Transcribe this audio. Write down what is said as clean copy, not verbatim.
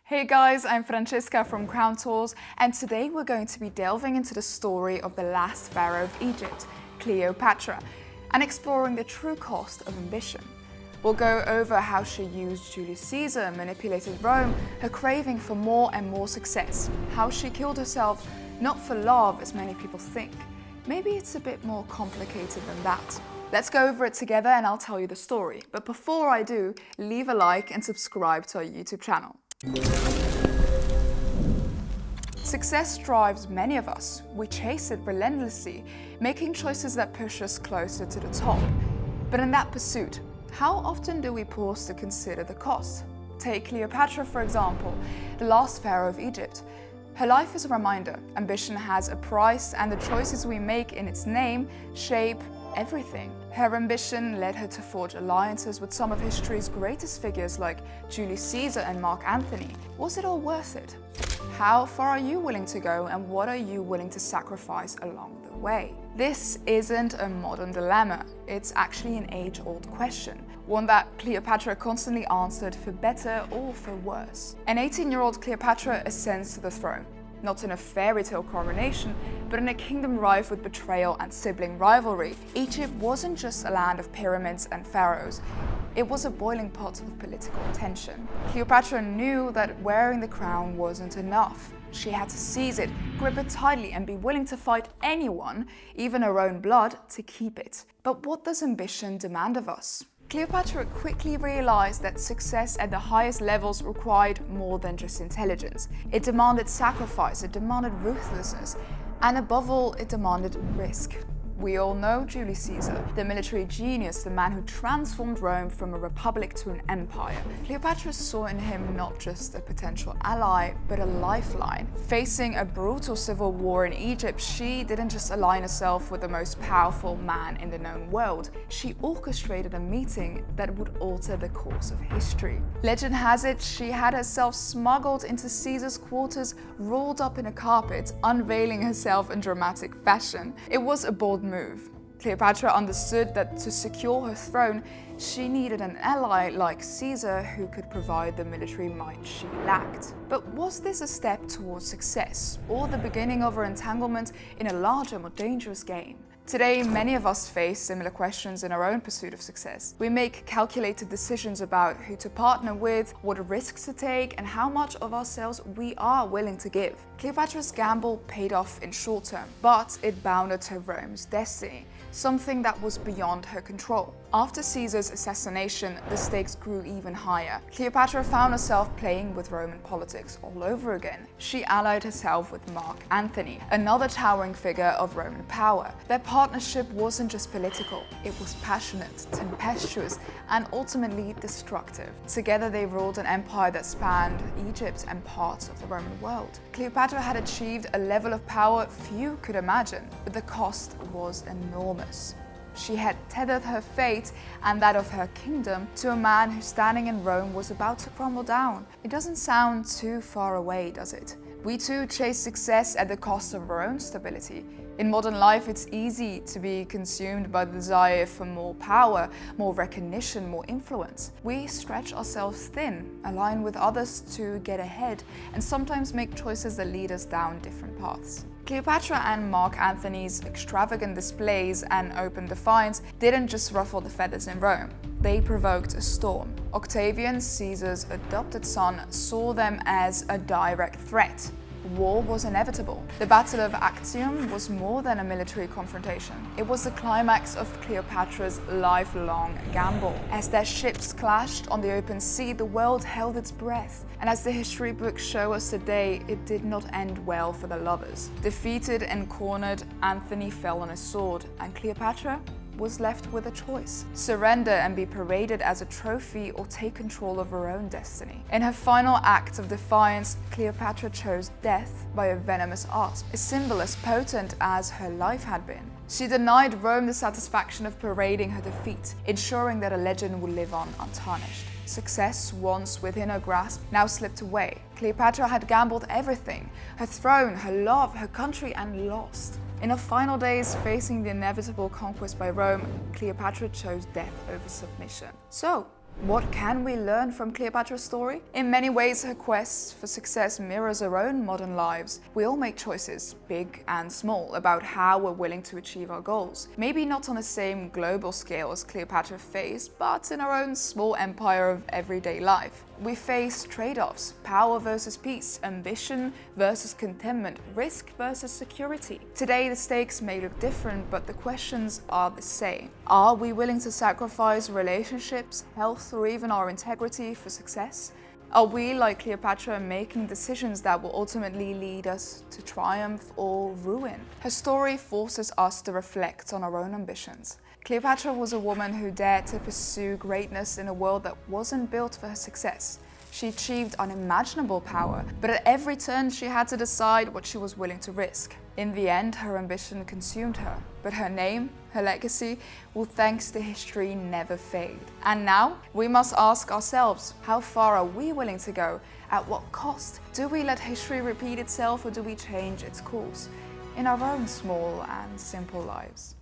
Hey guys, I'm Francesca from Crown Tours, and today we're going to be delving into the story of the last pharaoh of Egypt, Cleopatra, and exploring the true cost of ambition. We'll go over how she used Julius Caesar, manipulated Rome, her craving for more and more success, how she killed herself, not for love as many people think. Maybe it's a bit more complicated than that. Let's go over it together and I'll tell you the story. But before I do, leave a like and subscribe to our YouTube channel. Success drives many of us. We chase it relentlessly, making choices that push us closer to the top. But in that pursuit, how often do we pause to consider the cost? Take Cleopatra, for example, the last pharaoh of Egypt. Her life is a reminder. Ambition has a price, and the choices we make in its name shape everything. Her ambition led her to forge alliances with some of history's greatest figures like Julius Caesar and Mark Antony. Was it all worth it? How far are you willing to go, and what are you willing to sacrifice along the way? This isn't a modern dilemma. It's actually an age-old question, one that Cleopatra constantly answered for better or for worse. An 18-year-old Cleopatra ascends to the throne, not in a fairy tale coronation, but in a kingdom rife with betrayal and sibling rivalry. Egypt wasn't just a land of pyramids and pharaohs. It was a boiling pot of political tension. Cleopatra knew that wearing the crown wasn't enough. She had to seize it, grip it tightly, and be willing to fight anyone, even her own blood, to keep it. But what does ambition demand of us? Cleopatra quickly realized that success at the highest levels required more than just intelligence. It demanded sacrifice, it demanded ruthlessness, and above all, it demanded risk. We all know Julius Caesar, the military genius, the man who transformed Rome from a republic to an empire. Cleopatra saw in him not just a potential ally, but a lifeline. Facing a brutal civil war in Egypt, she didn't just align herself with the most powerful man in the known world. She orchestrated a meeting that would alter the course of history. Legend has it she had herself smuggled into Caesar's quarters, rolled up in a carpet, unveiling herself in dramatic fashion. It was a bold move. Cleopatra understood that to secure her throne, she needed an ally like Caesar who could provide the military might she lacked. But was this a step towards success, or the beginning of her entanglement in a larger, more dangerous game? Today, many of us face similar questions in our own pursuit of success. We make calculated decisions about who to partner with, what risks to take, and how much of ourselves we are willing to give. Cleopatra's gamble paid off in short term, but it bounded to Rome's destiny, something that was beyond her control. After Caesar's assassination, the stakes grew even higher. Cleopatra found herself playing with Roman politics all over again. She allied herself with Mark Antony, another towering figure of Roman power. Their partnership wasn't just political, it was passionate, tempestuous, and ultimately destructive. Together they ruled an empire that spanned Egypt and parts of the Roman world. Cleopatra had achieved a level of power few could imagine, but the cost was enormous. She had tethered her fate and that of her kingdom to a man who, standing in Rome, was about to crumble down. It doesn't sound too far away, does it? We too chase success at the cost of our own stability. In modern life, it's easy to be consumed by the desire for more power, more recognition, more influence. We stretch ourselves thin, align with others to get ahead, and sometimes make choices that lead us down different paths. Cleopatra and Mark Antony's extravagant displays and open defiance didn't just ruffle the feathers in Rome. They provoked a storm. Octavian, Caesar's adopted son, saw them as a direct threat. War was inevitable. The Battle of Actium was more than a military confrontation. It was the climax of Cleopatra's lifelong gamble. As their ships clashed on the open sea, the world held its breath. And as the history books show us today, it did not end well for the lovers. Defeated and cornered, Antony fell on his sword, and Cleopatra was left with a choice: surrender and be paraded as a trophy, or take control of her own destiny. In her final act of defiance, Cleopatra chose death by a venomous asp, a symbol as potent as her life had been. She denied Rome the satisfaction of parading her defeat, ensuring that a legend would live on untarnished. Success, once within her grasp, now slipped away. Cleopatra had gambled everything: her throne, her love, her country, and lost. In her final days, facing the inevitable conquest by Rome, Cleopatra chose death over submission. So, What can we learn from Cleopatra's story? In many ways, her quest for success mirrors our own modern lives. We all make choices, big and small, about how we're willing to achieve our goals. Maybe not on the same global scale as Cleopatra faced, but in our own small empire of everyday life. We face trade-offs: power versus peace, ambition versus contentment, risk versus security. Today, the stakes may look different, but the questions are the same. Are we willing to sacrifice relationships, health, or even our integrity for success? Are we, like Cleopatra, making decisions that will ultimately lead us to triumph or ruin? Her story forces us to reflect on our own ambitions. Cleopatra was a woman who dared to pursue greatness in a world that wasn't built for her success. She achieved unimaginable power, but at every turn she had to decide what she was willing to risk. In the end, her ambition consumed her, but her name, her legacy, will, thanks to history, never fade. And now, we must ask ourselves, how far are we willing to go? At what cost? Do we let history repeat itself, or do we change its course in our own small and simple lives?